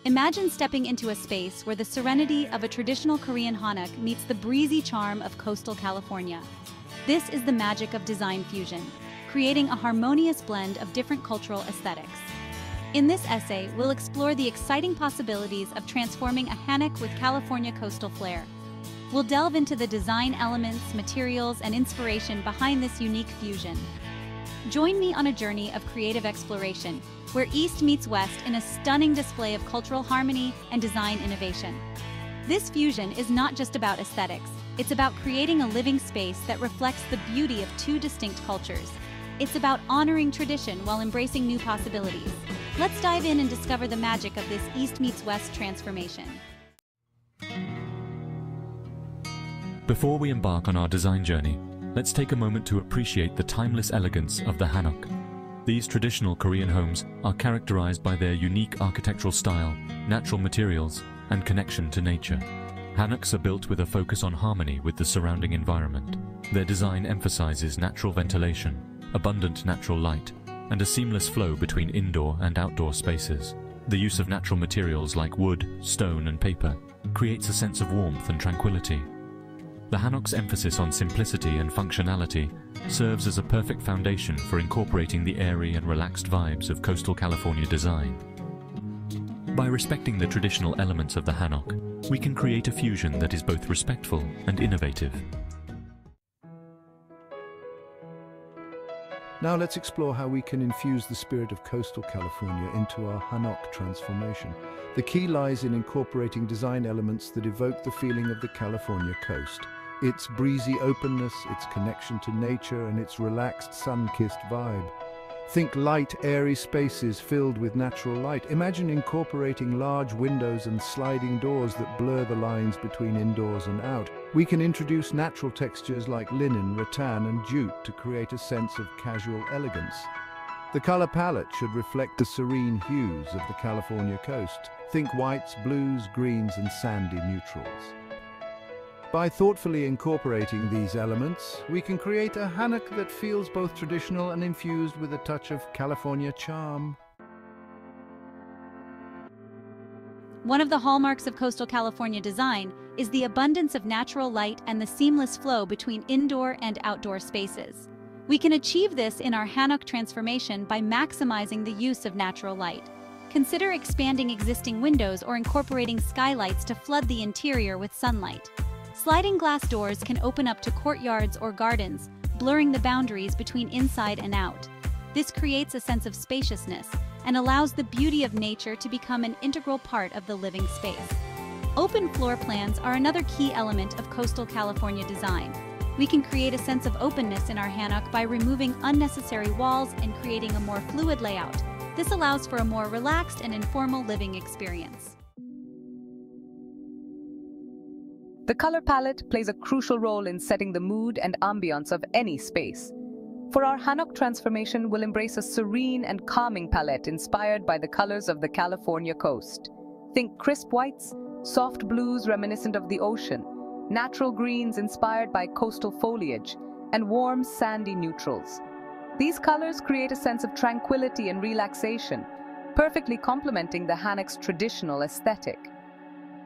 Imagine stepping into a space where the serenity of a traditional Korean Hanok meets the breezy charm of coastal California. This is the magic of design fusion, creating a harmonious blend of different cultural aesthetics. In this essay, we'll explore the exciting possibilities of transforming a Hanok with California coastal flair. We'll delve into the design elements, materials, and inspiration behind this unique fusion. Join me on a journey of creative exploration, where East meets West in a stunning display of cultural harmony and design innovation. This fusion is not just about aesthetics, it's about creating a living space that reflects the beauty of two distinct cultures. It's about honoring tradition while embracing new possibilities. Let's dive in and discover the magic of this East meets West transformation. Before we embark on our design journey, let's take a moment to appreciate the timeless elegance of the Hanok. These traditional Korean homes are characterized by their unique architectural style, natural materials, and connection to nature. Hanoks are built with a focus on harmony with the surrounding environment. Their design emphasizes natural ventilation, abundant natural light, and a seamless flow between indoor and outdoor spaces. The use of natural materials like wood, stone, and paper creates a sense of warmth and tranquility. The Hanok's emphasis on simplicity and functionality serves as a perfect foundation for incorporating the airy and relaxed vibes of coastal California design. By respecting the traditional elements of the Hanok, we can create a fusion that is both respectful and innovative. Now let's explore how we can infuse the spirit of coastal California into our Hanok transformation. The key lies in incorporating design elements that evoke the feeling of the California coast. Its breezy openness, its connection to nature, and its relaxed, sun-kissed vibe. Think light, airy spaces filled with natural light. Imagine incorporating large windows and sliding doors that blur the lines between indoors and out. We can introduce natural textures like linen, rattan, and jute to create a sense of casual elegance. The color palette should reflect the serene hues of the California coast. Think whites, blues, greens, and sandy neutrals. By thoughtfully incorporating these elements, we can create a Hanok that feels both traditional and infused with a touch of California charm. One of the hallmarks of coastal California design is the abundance of natural light and the seamless flow between indoor and outdoor spaces. We can achieve this in our Hanok transformation by maximizing the use of natural light. Consider expanding existing windows or incorporating skylights to flood the interior with sunlight. Sliding glass doors can open up to courtyards or gardens, blurring the boundaries between inside and out. This creates a sense of spaciousness and allows the beauty of nature to become an integral part of the living space. Open floor plans are another key element of coastal California design. We can create a sense of openness in our Hanok by removing unnecessary walls and creating a more fluid layout. This allows for a more relaxed and informal living experience. The color palette plays a crucial role in setting the mood and ambiance of any space. For our Hanok transformation, we'll embrace a serene and calming palette inspired by the colors of the California coast. Think crisp whites, soft blues reminiscent of the ocean, natural greens inspired by coastal foliage, and warm sandy neutrals. These colors create a sense of tranquility and relaxation, perfectly complementing the Hanok's traditional aesthetic.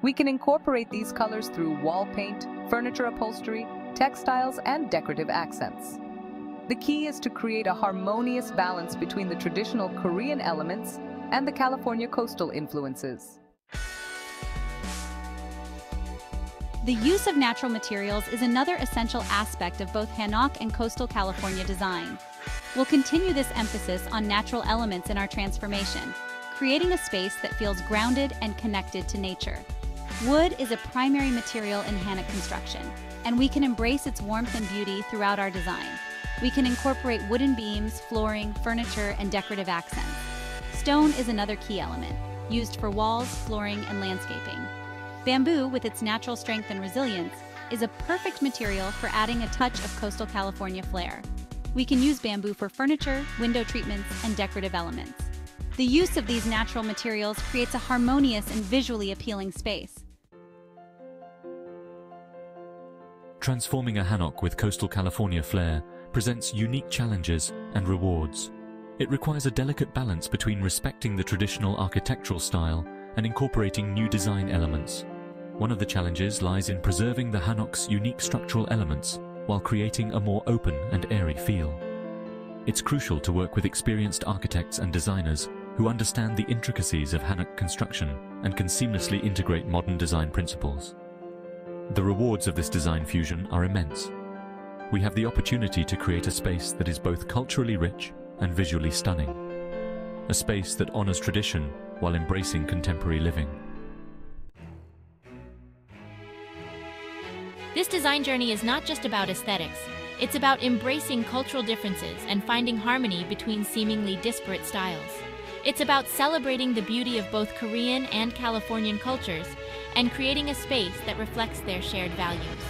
We can incorporate these colors through wall paint, furniture upholstery, textiles, and decorative accents. The key is to create a harmonious balance between the traditional Korean elements and the California coastal influences. The use of natural materials is another essential aspect of both Hanok and coastal California design. We'll continue this emphasis on natural elements in our transformation, creating a space that feels grounded and connected to nature. Wood is a primary material in Hanok construction, and we can embrace its warmth and beauty throughout our design. We can incorporate wooden beams, flooring, furniture, and decorative accents. Stone is another key element, used for walls, flooring, and landscaping. Bamboo, with its natural strength and resilience, is a perfect material for adding a touch of coastal California flair. We can use bamboo for furniture, window treatments, and decorative elements. The use of these natural materials creates a harmonious and visually appealing space. Transforming a Hanok with coastal California flair presents unique challenges and rewards. It requires a delicate balance between respecting the traditional architectural style and incorporating new design elements. One of the challenges lies in preserving the Hanok's unique structural elements while creating a more open and airy feel. It's crucial to work with experienced architects and designers who understand the intricacies of Hanok construction and can seamlessly integrate modern design principles. The rewards of this design fusion are immense. We have the opportunity to create a space that is both culturally rich and visually stunning. A space that honors tradition while embracing contemporary living. This design journey is not just about aesthetics. It's about embracing cultural differences and finding harmony between seemingly disparate styles. It's about celebrating the beauty of both Korean and Californian cultures and creating a space that reflects their shared values.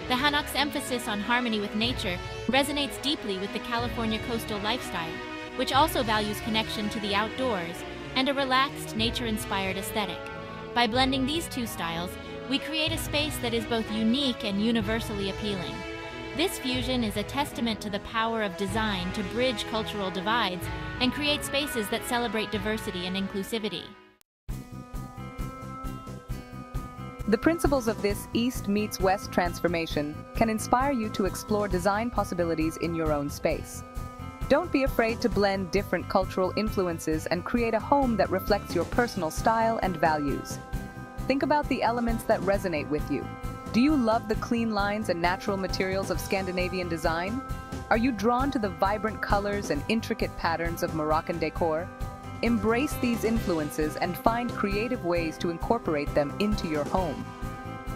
The Hanok's emphasis on harmony with nature resonates deeply with the California coastal lifestyle, which also values connection to the outdoors and a relaxed, nature-inspired aesthetic. By blending these two styles, we create a space that is both unique and universally appealing. This fusion is a testament to the power of design to bridge cultural divides and create spaces that celebrate diversity and inclusivity. The principles of this East meets West transformation can inspire you to explore design possibilities in your own space. Don't be afraid to blend different cultural influences and create a home that reflects your personal style and values. Think about the elements that resonate with you. Do you love the clean lines and natural materials of Scandinavian design? Are you drawn to the vibrant colors and intricate patterns of Moroccan decor? Embrace these influences and find creative ways to incorporate them into your home.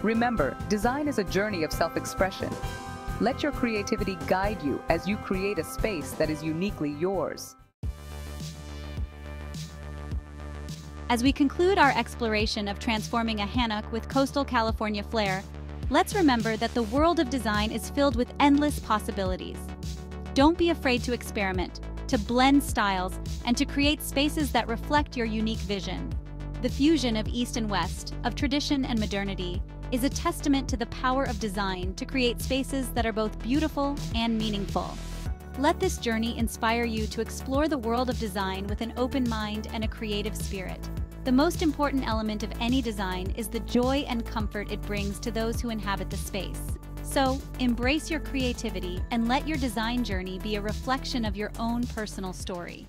Remember, design is a journey of self-expression. Let your creativity guide you as you create a space that is uniquely yours. As we conclude our exploration of transforming a Hanok with coastal California flair, let's remember that the world of design is filled with endless possibilities. Don't be afraid to experiment, to blend styles, and to create spaces that reflect your unique vision. The fusion of East and West, of tradition and modernity, is a testament to the power of design to create spaces that are both beautiful and meaningful. Let this journey inspire you to explore the world of design with an open mind and a creative spirit. The most important element of any design is the joy and comfort it brings to those who inhabit the space. So, embrace your creativity and let your design journey be a reflection of your own personal story.